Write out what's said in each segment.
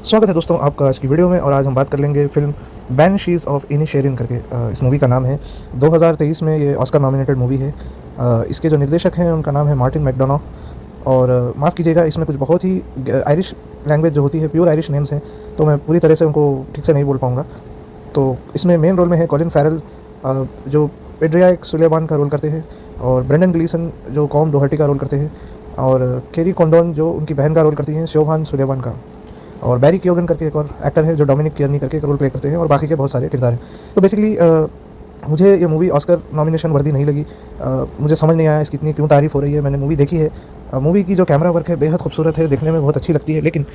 स्वागत है दोस्तों आपका आज की वीडियो में। और आज हम बात कर लेंगे फिल्म बैनिशीज़ ऑफ इनिशेरिन करके। इस मूवी का नाम है। 2023 में ये ऑस्कर नॉमिनेटेड मूवी है। इसके जो निर्देशक हैं उनका नाम है मार्टिन मैकडोना। और माफ़ कीजिएगा, इसमें कुछ बहुत ही आयरिश लैंग्वेज जो होती है, प्योर आयरिश नेम्स हैं, तो मैं पूरी तरह से उनको ठीक से नहीं बोल पाऊँगा। तो इसमें मेन रोल में है कॉलिन फैरल, जो एड्रिया सुलेमान का रोल करते हैं, और ब्रेंडन ग्लीसन जो कॉम डोहर्टी का रोल करते हैं, और केरी कॉन्डोन जो उनकी बहन का रोल करती हैं शोभान सुलेमान का, और बैरी कियोगन करके एक और एक्टर है जो डोमिनिक कियर्नी करके एक रोल प्ले करते हैं, और बाकी के बहुत सारे किरदार हैं। तो बेसिकली मुझे ये मूवी ऑस्कर नॉमिनेशन वर्दी नहीं लगी। मुझे समझ नहीं आया इसकी इतनी क्यों तारीफ़ हो रही है। मैंने मूवी देखी है। मूवी की जो कैमरा वर्क है बेहद खूबसूरत है, देखने में बहुत अच्छी लगती है। लेकिन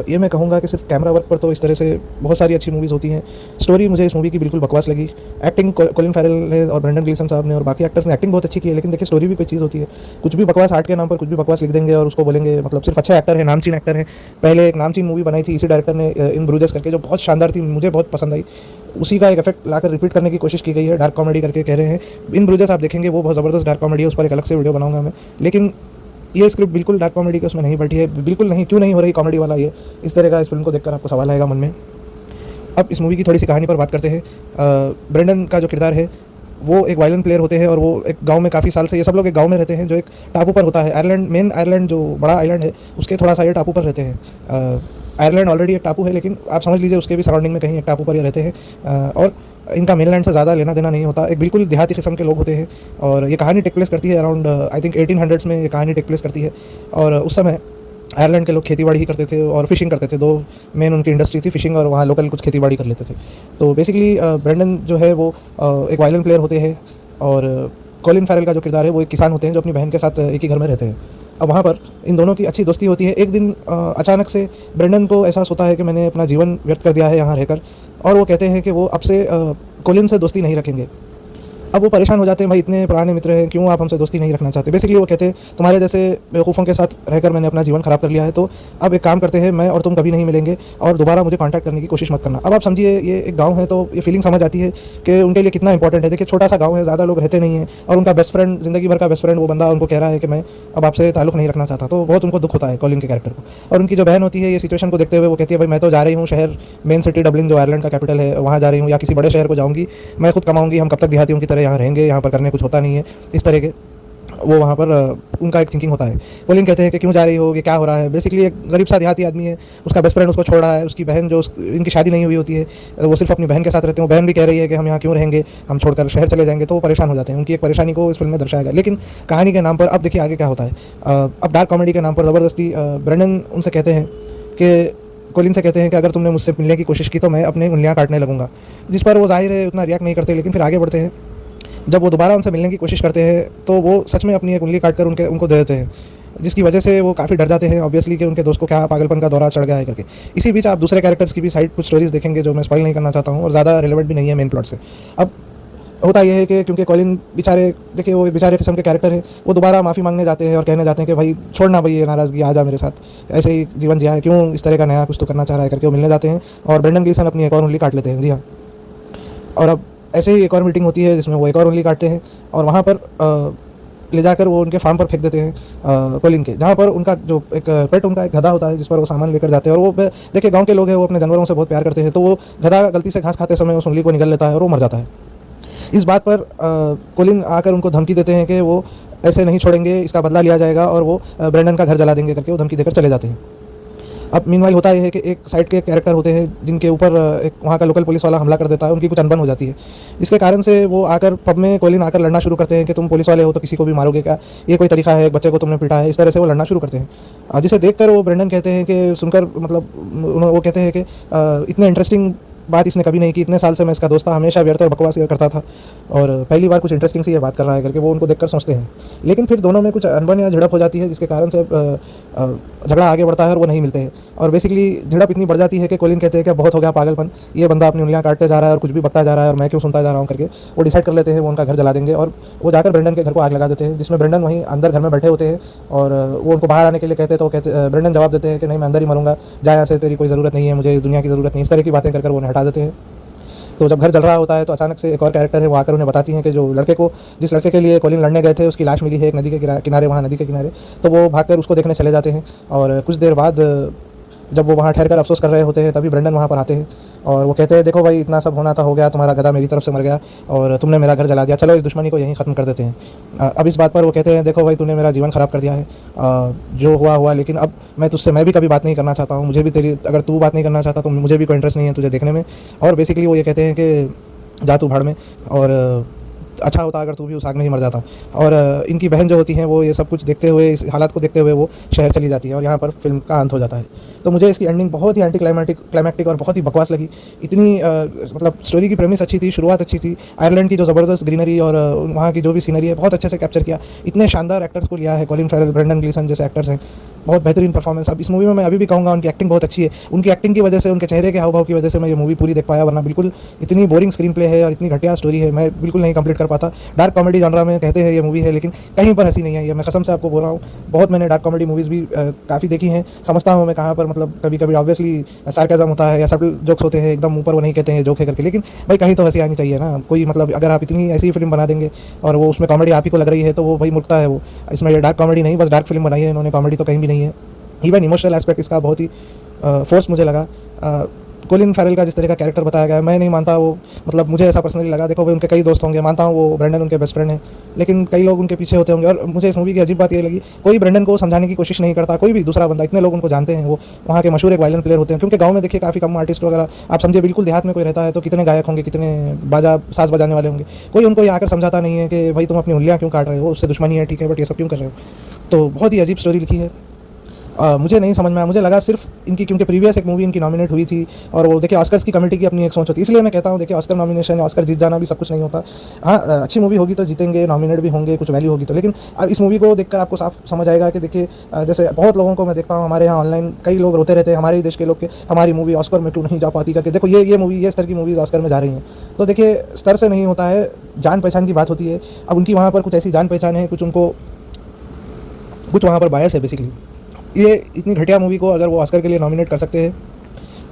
ये मैं कहूँगा कि सिर्फ कैमरा वर्क पर तो इस तरह से बहुत सारी अच्छी मूवीज़ होती हैं। स्टोरी मुझे इस मूवी की बिल्कुल बकवास लगी। एक्टिंग कॉलिन फैरल ने और ब्रेंडन ग्लीसन साहब ने और बाकी एक्टर्स ने एक्टिंग बहुत अच्छी की है, लेकिन देखिए स्टोरी भी कोई चीज़ होती है। कुछ भी बकवास आर्ट के नाम पर कुछ भी बकवास लिख देंगे और उसको बोलेंगे मतलब सिर्फ अच्छा एक्टर है, नामचीन एक्टर है। पहले एक नामचीन मूवी बनाई थी इसी डायरेक्टर ने, इन ब्रूजेस करके, जो बहुत शानदार थी, मुझे बहुत पसंद आई। उसी का एक इफेक्ट लाकर रिपीट करने की कोशिश की गई है, डार्क कॉमेडी करके कह रहे हैं। इन ब्रूजेस आप देखेंगे वो बहुत ज़बरदस्त डार्क कॉमेडी है, उस पर एक अलग से वीडियो बनाऊंगा मैं। लेकिन ये स्क्रिप्ट बिल्कुल डार्क कॉमेडी के उसमें नहीं बैठी है, बिल्कुल नहीं। क्यों नहीं हो रही कॉमेडी वाला ये? इस तरह का इस फिल्म को देखकर आपको सवाल आएगा मन में। अब इस मूवी की थोड़ी सी कहानी पर बात करते हैं। ब्रेंडन का जो किरदार है वो एक वायलिन प्लेयर होते हैं, और वो एक गांव में काफ़ी साल से, ये सब लोग एक गांव में रहते हैं जो एक टापू पर होता है। आयरलैंड, मेन आयरलैंड जो बड़ा आइलैंड है उसके थोड़ा सा ये टापू पर रहते हैं। आयरलैंड ऑलरेडी एक टापू है, लेकिन आप समझ लीजिए उसके भी सराउंडिंग में कहीं एक टापू पर ये रहते हैं। और इनका मेनलैंड से ज़्यादा लेना देना नहीं होता। एक बिल्कुल देहाती किस्म के लोग होते हैं। और ये कहानी टेक प्लेस करती है अराउंड आई थिंक 1800s में ये कहानी टेक प्लेस करती है। और उस समय आयरलैंड के लोग खेतीबाड़ी ही करते थे और फिशिंग करते थे। दो मेन उनकी इंडस्ट्री थी, फिशिंग और वहाँ लोकल कुछ खेतीबाड़ी कर लेते थे। तो बेसिकली ब्रेंडन जो है वो एक वायलिन प्लेयर होते हैं, और कॉलिन फैरल का जो किरदार है वो एक किसान होते हैं जो अपनी बहन के साथ एक ही घर में रहते हैं। अब वहाँ पर इन दोनों की अच्छी दोस्ती होती है। एक दिन अचानक से ब्रेंडन को एहसास होता है कि मैंने अपना जीवन व्यर्थ कर दिया है यहाँ रहकर, और वो कहते हैं कि वो अब से कॉलिन से दोस्ती नहीं रखेंगे। अब वो परेशान हो जाते हैं, भाई इतने पुराने मित्र हैं, क्यों आप हमसे दोस्ती नहीं रखना चाहते? बेसिकली वो कहते हैं तुम्हारे जैसे बेवकूफ़ों के साथ रहकर मैंने अपना जीवन ख़राब कर लिया है, तो अब एक काम करते हैं, मैं और तुम कभी नहीं मिलेंगे और दोबारा मुझे कांटेक्ट करने की कोशिश मत करना। अब आप समझिए ये एक गाँव है, तो ये फीलिंग समझ आती है कि उनके लिए कितना इंपॉर्टेंट है। देखिए छोटा सा गाँव है, ज़्यादा लोग रहते नहीं हैं, और उनका बेस्ट फ्रेंड, ज़िंदगी भर का बेस्ट फ्रेंड वो बंदा उनको कह रहा है कि मैं अब आपसे ताल्लुक़ नहीं रखना चाहता। तो बहुत उनको दुख होता है कॉलिन के कैरेक्टर को। और उनकी जो बहन होती है ये सिचुएशन को देखते हुए वो कहती है भाई मैं तो जा रही हूँ शहर, मेन सिटी डबलिन जो आयरलैंड का कैपिटल है वहाँ जा रही हूँ, या किसी बड़े शहर को जाऊँगी, मैं खुद कमाऊँगी, हम कब तक देहातियों की तरह यहाँ रहेंगे, यहाँ पर करने कुछ होता नहीं है। इस तरह के वो वहाँ पर उनका एक थिंकिंग होता है। कॉलिन कहते हैं कि क्यों जा रही हो, ये क्या हो रहा है? बेसिकली एक गरीब सा देहाती आदमी है, उसका बेस्ट फ्रेंड उसको छोड़ रहा है, उसकी बहन जो इनकी शादी नहीं हुई होती है, वो सिर्फ अपनी बहन के साथ रहते हैं। वो बहन भी कह रही है कि हम यहाँ क्यों रहेंगे, हम छोड़कर शहर चले जाएंगे। तो वो परेशान हो जाते हैं। उनकी एक परेशानी को इस फिल्म में दर्शाया गया। लेकिन कहानी के नाम पर अब देखिए आगे क्या होता है। अब डार्क कॉमेडी के नाम पर ज़बरदस्ती ब्रेंडन उनसे कहते हैं कि कॉलिन से कहते हैं कि अगर तुमने मुझसे मिलने की कोशिश की तो मैं अपनी उंगलियाँ काटने लगूंगा। जिस पर वो जाहिर है उतना रिएक्ट नहीं करते, लेकिन फिर आगे बढ़ते हैं। जब वो दोबारा उनसे मिलने की कोशिश करते हैं तो वो सच में अपनी एक उंगली काट कर उनको दे देते हैं, जिसकी वजह से वो काफ़ी डर जाते हैं ऑब्वियसली कि उनके दोस्त को क्या पागलपन का दौरा चढ़ गया है करके। इसी बीच आप दूसरे कैरेक्टर्स की भी साइड कुछ स्टोरीज देखेंगे जो मैं स्पॉइल नहीं करना चाहता हूँ, और ज़्यादा रिलेवेंट भी नहीं है मेन प्लॉट से। अब होता यह है कि क्योंकि कॉलिन बेचारे, देखिए वो बेचारे किस्म के कैरेक्टर है, वो दोबारा माफ़ी मांगने जाते हैं और कहने जाते हैं कि भाई छोड़ना, भाई ये नाराज़गी, आ जा मेरे साथ, ऐसे ही जीवन जिया है, क्यों इस तरह का नया कुछ तो करना चाह रहा है करके वो मिलने जाते हैं। और ब्रेंडन ग्लीसन अपनी एक और उंगली काट लेते हैं। जी हाँ। और अब ऐसे ही एक और मीटिंग होती है जिसमें वो एक और उंगली काटते हैं, और वहाँ पर ले जाकर वो उनके फार्म पर फेंक देते हैं कॉलिन के, जहाँ पर उनका जो एक पेट, उनका एक गधा होता है जिस पर वो सामान लेकर जाते हैं। और वो देखिए गांव के लोग हैं, वो अपने जानवरों से बहुत प्यार करते हैं, तो वो गधा गलती से घास खाते समय उस उंगली को निगल लेता है और वो मर जाता है। इस बात पर कॉलिन आकर उनको धमकी देते हैं कि वो ऐसे नहीं छोड़ेंगे, इसका बदला लिया जाएगा, और वो ब्रेंडन का घर जला देंगे करके वो धमकी देकर चले जाते हैं। अब मीनवाइल होता यह है कि एक साइड के कैरेक्टर होते हैं जिनके ऊपर एक वहाँ का लोकल पुलिस वाला हमला कर देता है, उनकी कुछ अनबन हो जाती है, जिसके कारण से वो आकर पब में कॉलिन आकर लड़ना शुरू करते हैं कि तुम पुलिस वाले हो तो किसी को भी मारोगे क्या, ये कोई तरीका है, एक बच्चे को तुमने पीटा है। इस तरह से वो लड़ना शुरू करते हैं, जिसे देखकर वो ब्रेंडन कहते हैं कि सुनकर मतलब वो कहते हैं कि इतने इंटरेस्टिंग बात इसने कभी नहीं की, इतने साल से मैं इसका दोस्त था, हमेशा व्यर्थ और बकवास करता था, और पहली बार कुछ इंटरेस्टिंग सी ये बात कर रहा है करके वो उनको देखकर सोचते हैं। लेकिन फिर दोनों में कुछ अनबन या झड़प हो जाती है, जिसके कारण से झगड़ा आगे बढ़ता है और वो नहीं मिलते हैं। और बेसिकली झड़प इतनी बढ़ जाती है कि कॉलिन कहते हैं कि बहुत हो गया पागलपन, ये बंदा अपनी उंगलियां काटते जा रहा है और कुछ भी बकता जा रहा है, और मैं क्यों सुनता जा रहा हूँ करके वो डिसाइड कर लेते हैं वो उनका घर जला देंगे। और वो जाकर ब्रेंडन के घर को आग लगा देते हैं, जिसमें ब्रेंडन वहीं अंदर घर में बैठे होते हैं, और वो उनको बाहर आने के लिए कहते हैं, तो कहते ब्रेंडन जवाब देते हैं कि नहीं, मैं अंदर ही मरूंगा, जा यहाँ से, तेरी कोई ज़रूरत नहीं है, मुझे दुनिया की ज़रूरत नहीं। इस तरह की बातें कर वो उन्हें हटा देते हैं। तो जब घर जल रहा होता है तो अचानक से एक और कैरेक्टर है, वो आकर उन्हें बताती हैं कि जो लड़के को, जिस लड़के के लिए कॉलिन लड़ने गए थे, उसकी लाश मिली है एक नदी के किनारे, वहाँ नदी के किनारे। तो वो भागकर उसको देखने चले जाते हैं, और कुछ देर बाद जब वो वहाँ ठहर कर अफसोस कर रहे होते हैं तभी ब्रेंडन वहाँ पर आते हैं और वो कहते हैं देखो भाई इतना सब होना था हो गया, तुम्हारा गधा मेरी तरफ से मर गया और तुमने मेरा घर जला दिया, चलो इस दुश्मनी को यहीं ख़त्म कर देते हैं। अब इस बात पर वो कहते हैं देखो भाई तूने मेरा जीवन ख़राब कर दिया है, जो हुआ हुआ, लेकिन अब मैं भी कभी बात नहीं करना चाहता हूँ, मुझे भी तेरी, अगर तू बात नहीं करना चाहता तो मुझे भी कोई इंटरेस्ट नहीं है तुझे देखने में। और बेसिकली वो ये कहते हैं कि जा तू भाड़ में, और अच्छा होता अगर तू भी उस आग में ही मर जाता। और इनकी बहन जो होती हैं वो ये सब कुछ देखते हुए, इस हालात को देखते हुए वो शहर चली जाती है और यहाँ पर फिल्म का अंत हो जाता है। तो मुझे इसकी एंडिंग बहुत ही एंटी क्लाइमैटिक और बहुत ही बकवास लगी। इतनी मतलब स्टोरी की प्रेमिस अच्छी थी, शुरुआत अच्छी थी, आयरलैंड की जो ज़बरदस्त ग्रीनरी और वहाँ की जो भी सीनरी है बहुत अच्छे से कैप्चर किया। इतने शानदार एक्टर्स को लिया है, कॉलिन फैरल, ब्रेंडन ग्लीसन जैसे एक्टर्स हैं, बहुत बेहतरीन परफॉर्मेंस। अब इस मूवी में मैं अभी भी कहूँगा उनकी एक्टिंग बहुत अच्छी है, उनकी एक्टिंग की वजह से, उनके चेहरे के हाव भाव की वजह से मैं ये मूवी पूरी देख पाया, वरना बिल्कुल इतनी बोरिंग स्क्रीन प्ले है और इतनी घटिया स्टोरी है, मैं बिल्कुल नहीं कंप्लीट कर पाता। डार्क कॉमेडी जॉनरा में कहते हैं ये मूवी है, लेकिन कहीं पर हंसी नहीं है, ये मैं कसम से आपको बोल रहा हूँ। बहुत मैंने डार्क कॉमेडी मूवीज़ भी काफ़ी देखी हैं, समझता हूँ मैं कहाँ पर मतलब कभी कभी ऑब्वियसली सार्केज़म होता है या सटल जोक्स होते हैं, एकदम ऊपर वो नहीं कहते हैं जोक है करके, लेकिन भाई कहीं तो हंसी आनी चाहिए ना। कोई मतलब अगर आप इतनी ऐसी फिल्म बना देंगे और वो उसमें कॉमेडी आप ही को लग रही है तो वो भाई मूर्खता है। वो इसमें ये डार्क कॉमेडी नहीं, बस डार्क फिल्म बनाई है इन्होंने, कॉमेडी तो कहीं भी नहीं है। इवन इमोशनल एस्पेक्ट इसका बहुत ही फोर्स मुझे लगा। कोलिन फैरल का जिस तरह का कैरेक्टर बताया गया है, मैं नहीं मानता वो, मतलब मुझे ऐसा पर्सनली लगा, देखो भाई उनके कई दोस्त होंगे, मानता हूँ वो ब्रेंडन उनके बेस्ट फ्रेंड है, लेकिन कई लोग उनके पीछे होते होंगे। और मुझे इस मूवी की अजीब बात ये लगी, कोई ब्रेंडन को समझाने की कोशिश नहीं करता, कोई भी दूसरा बंदा, इतने लोग उनको जानते हैं, वो वहाँ के मशहूर एक वायलिन प्लेयर होते हैं, क्योंकि गाँव में देखिए काफ़ी कम आर्टिस्ट वगैरह, आप समझिए बिल्कुल देहात में कोई रहता है तो कितने गायक होंगे, कितने साज बजाने वाले होंगे, कोई उनको ये आकर समझाता नहीं है कि भाई तुम अपनी उंगलियाँ क्यों काट रहे हो, उससे दुश्मनी है ठीक है, बट ये सब क्यों कर रहे हो। तो बहुत ही अजीब स्टोरी लिखी है। मुझे नहीं समझ में आया, मुझे लगा सिर्फ इनकी, क्योंकि प्रीवियस एक मूवी इनकी नॉमिनेट हुई थी और वो देखिए ऑस्कर्स की कमेटी की अपनी एक सोच होती है, इसलिए मैं कहता हूँ देखिए ऑस्कर नॉमिनेशन, ऑस्कर जीत जाना भी सब कुछ नहीं होता। हाँ, अच्छी मूवी होगी तो जीतेंगे, नॉमिनेट भी होंगे, कुछ वैल्यू होगी तो, लेकिन अब इस मूवी को देखकर आपको साफ समझ आएगा कि देखिए जैसे बहुत लोगों को मैं देखता हूँ हमारे यहाँ ऑनलाइन, कई लोग रोते रहते हैं हमारे ही देश के लोग के, हमारी मूवी ऑस्कर में क्यों नहीं जा पाती करके। देखो ये मूवी, ये स्तर की मूवीज़ ऑस्कर में जा रही हैं, तो देखिए स्तर से नहीं होता है, जान पहचान की बात होती है। अब उनकी वहाँ पर कुछ ऐसी जान पहचान है, कुछ वहाँ पर बायस है बेसिकली। ये इतनी घटिया मूवी को अगर वो ऑस्कर के लिए नॉमिनेट कर सकते हैं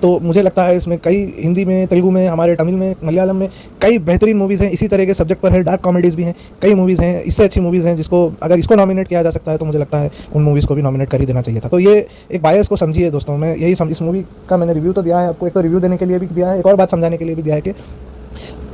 तो मुझे लगता है इसमें कई हिंदी में, तेलुगु में, हमारे तमिल में, मलयालम में कई बेहतरीन मूवीज़ हैं इसी तरह के सब्जेक्ट पर है, डार्क कॉमेडीज़ भी हैं, कई मूवीज़ हैं इससे अच्छी मूवीज़ हैं, जिसको अगर इसको नॉमिनेट किया जा सकता है तो मुझे लगता है उन मूवीज़ को भी नॉमिनेट कर ही देना चाहिए था। तो ये एक बायस को समझिए दोस्तों, मैं यही इस मूवी का मैंने रिव्यू तो दिया है आपको, एक तो रिव्यू देने के लिए भी दिया है, एक और बात समझाने के लिए भी दिया है कि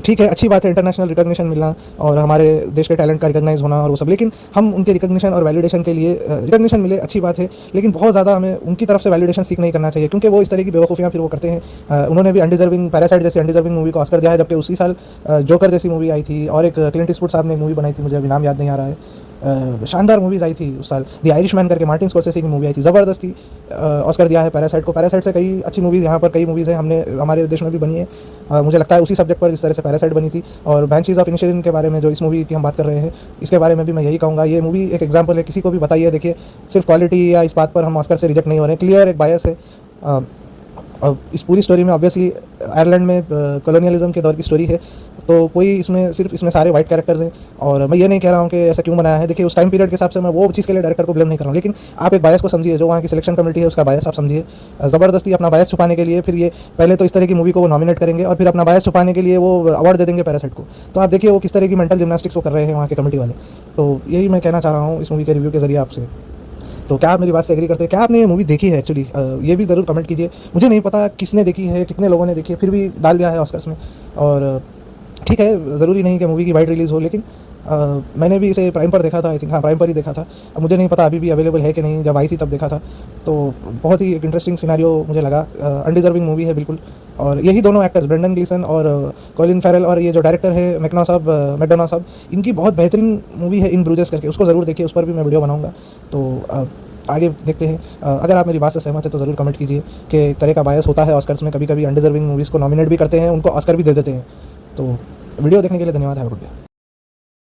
ठीक है, अच्छी बात है इंटरनेशनल रिकॉग्निशन मिलना और हमारे देश के टैलेंट का रिकॉग्नाइज होना और वो सब, लेकिन हम उनके रिकॉग्निशन और वैलिडेशन के लिए, रिकॉग्निशन मिले अच्छी बात है, लेकिन बहुत ज़्यादा हमें उनकी तरफ से वैलिडेशन सीख नहीं करना चाहिए, क्योंकि वो इस तरह की बेवकूफ़ियाँ फिर वो करते हैं। उन्होंने भी अनडिजर्विंग, पैरासाइट जैसी अनडिजर्विंग मूवी को ऑस्कर दिया है, जबकि उसी साल जोकर जैसी मूवी आई थी और एक क्लिंट ईस्टवुड साहब ने एक मूवी बनाई थी, मुझे अभी नाम याद नहीं आ रहा है, शानदार मूवीज़ आई थी उस साल। द आयरिशमैन करके मार्टिन स्कॉर्सेज़ी की मूवी आई थी, ज़बरदस्त थी। ऑस्कर दिया है पैरासाइट को, पैरासाइट से कई अच्छी मूवीज़ यहाँ पर कई मूवीज़ हैं, हमने हमारे देश में भी बनी है। मुझे लगता है उसी सब्जेक्ट पर जिस तरह से पैरासाइट बनी थी। और बैनशीज़ ऑफ इनिशेरिन के बारे में जो इस मूवी की हम बात कर रहे हैं, इसके बारे में भी मैं यही कहूँगा, ये मूवी एक एग्जाम्पल है, किसी को भी बताइए, देखिए सिर्फ क्वालिटी या इस बात पर हम ऑस्कर से रिजेक्ट नहीं हो रहे हैं, क्लियर एक बायस है। और इस पूरी स्टोरी में ऑब्वियसली आयरलैंड में कॉलोनियलिज्म के दौर की स्टोरी है, तो कोई इसमें सारे वाइट कैरेक्टर्स हैं। और मैं ये नहीं कह रहा हूँ कि ऐसा क्यों बनाया है, देखिए उस टाइम पीरियड के हिसाब से मैं वो चीज़ के लिए डायरेक्टर को ब्लेम नहीं कर रहा हूँ, लेकिन आप एक बायस को समझिए, जो वहाँ की सिलेक्शन कमेटी है उसका बायस आप समझिए। ज़बरदस्ती अपना बायस छुपाने के लिए फिर ये पहले तो इस तरह की मूवी को वो नॉमिनेट करेंगे और फिर अपना बायस छुपाने के लिए वो अवार्ड दे देंगे पैरासाइट को। तो आप देखिए वो किस तरह की मेंटल जिम्नास्टिक्स वो कर रहे हैं वहाँ के कमेटी वाले। तो यही मैं कहना चाह रहा हूँ इस मूवी के रिव्यू के जरिए आपसे। तो क्या आप मेरी बात से एग्री करते हैं? क्या आपने ये मूवी देखी है एक्चुअली? ये भी ज़रूर कमेंट कीजिए। मुझे नहीं पता किसने देखी है, कितने लोगों ने देखी है, फिर भी डाल दिया है ऑस्कर्स में। और ठीक है, ज़रूरी नहीं कि मूवी की वाइड रिलीज़ हो, लेकिन मैंने भी इसे प्राइम पर देखा था, आई थिंक, हाँ प्राइम पर ही देखा था। अब मुझे नहीं पता अभी भी अवेलेबल है कि नहीं, जब आई थी तब देखा था। तो बहुत ही एक इंटरेस्टिंग सिनेरियो मुझे लगा, अनडिजर्विंग मूवी है बिल्कुल। और यही दोनों एक्टर्स, ब्रेंडन ग्लीसन और कॉलिन फैरल, और ये जो डायरेक्टर है मैकडोना साहब, इनकी बहुत बेहतरीन मूवी है इन ब्रूजेस करके, उसको ज़रूर देखिए, उस पर भी मैं वीडियो बनाऊँगा। तो आगे देखते हैं। अगर आप मेरी बात से सहमत है तो ज़रूर कमेंट कीजिए कि एक तरह का बायस होता है ऑस्कर्स में, कभी कभी अनडिजर्विंग मूवीज़ को नॉमिनेट भी करते हैं, उनको ऑस्कर भी दे देते हैं। तो वीडियो देखने के लिए धन्यवाद, हैव अ गुड डे।